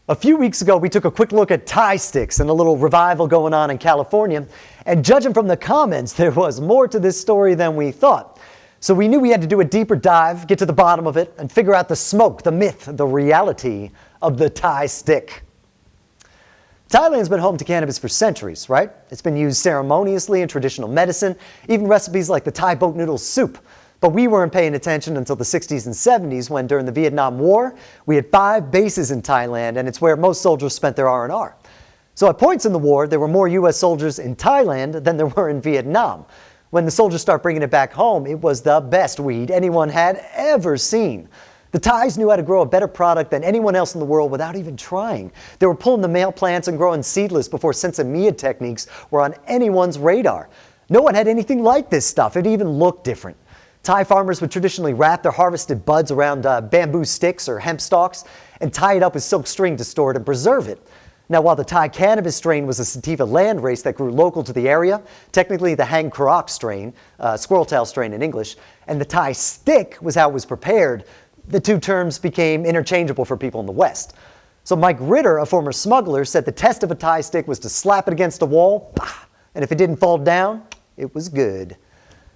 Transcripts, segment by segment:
A few weeks ago, we took a quick look at Thai sticks and a little revival going on in California. And judging from the comments, there was more to this story than we thought. So we knew we had to do a deeper dive, get to the bottom of it, and figure out the smoke, the myth, the reality of the Thai stick. Thailand's been home to cannabis for centuries, right? It's been used ceremoniously in traditional medicine, even recipes like the Thai boat noodle soup. But we weren't paying attention until the 60s and 70s when, during the Vietnam War, we had 5 bases in Thailand, and it's where most soldiers spent their R&R. So at points in the war, there were more U.S. soldiers in Thailand than there were in Vietnam. When the soldiers started bringing it back home, it was the best weed anyone had ever seen. The Thais knew how to grow a better product than anyone else in the world without even trying. They were pulling the male plants and growing seedless before sensimilla techniques were on anyone's radar. No one had anything like this stuff. It even looked different. Thai farmers would traditionally wrap their harvested buds around bamboo sticks or hemp stalks and tie it up with silk string to store it and preserve it. Now, while the Thai cannabis strain was a sativa landrace that grew local to the area, technically the Hang Krak strain, squirrel tail strain in English, and the Thai stick was how it was prepared, the two terms became interchangeable for people in the West. So Mike Ritter, a former smuggler, said the test of a Thai stick was to slap it against a wall, and if it didn't fall down, it was good.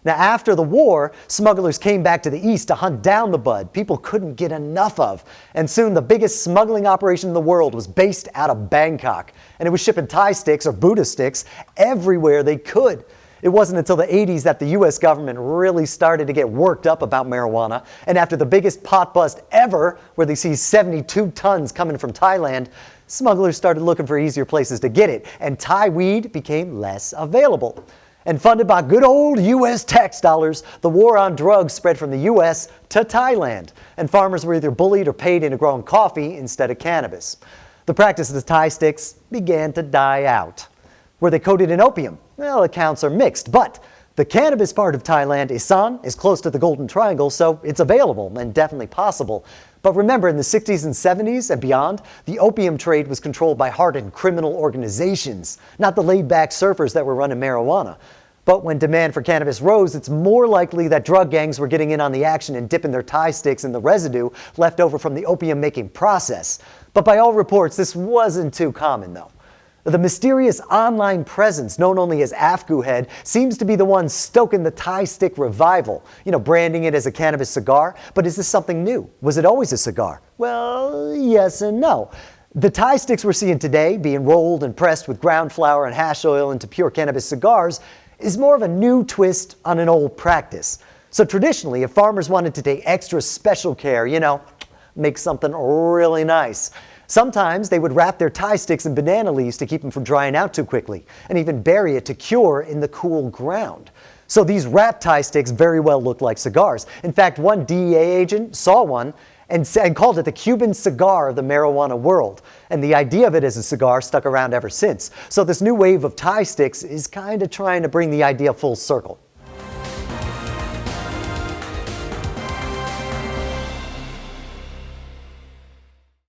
Now, after the war, smugglers came back to the east to hunt down the bud people couldn't get enough of. And soon the biggest smuggling operation in the world was based out of Bangkok. And it was shipping Thai sticks or Buddha sticks everywhere they could. It wasn't until the 80s that the U.S. government really started to get worked up about marijuana. And after the biggest pot bust ever, where they seized 72 tons coming from Thailand, smugglers started looking for easier places to get it. And Thai weed became less available. And funded by good old U.S. tax dollars, the war on drugs spread from the U.S. to Thailand, and farmers were either bullied or paid into growing coffee instead of cannabis. The practice of the Thai sticks began to die out. Were they coated in opium? Well, accounts are mixed, but the cannabis part of Thailand, Isan, is close to the Golden Triangle, so it's available and definitely possible. But remember, in the 60s and 70s and beyond, the opium trade was controlled by hardened criminal organizations, not the laid-back surfers that were running marijuana. But when demand for cannabis rose, it's more likely that drug gangs were getting in on the action and dipping their Thai sticks in the residue left over from the opium-making process. But by all reports, this wasn't too common, though. The mysterious online presence known only as Afgoohead seems to be the one stoking the Thai stick revival, branding it as a cannabis cigar. But is this something new? Was it always a cigar? Well, yes and no. The Thai sticks we're seeing today, being rolled and pressed with ground flower and hash oil into pure cannabis cigars, is more of a new twist on an old practice. So traditionally, if farmers wanted to take extra special care, make something really nice, sometimes they would wrap their Thai sticks in banana leaves to keep them from drying out too quickly, and even bury it to cure in the cool ground. So these wrapped Thai sticks very well look like cigars. In fact, one DEA agent saw one and called it the Cuban cigar of the marijuana world. And the idea of it as a cigar stuck around ever since. So this new wave of Thai sticks is kind of trying to bring the idea full circle.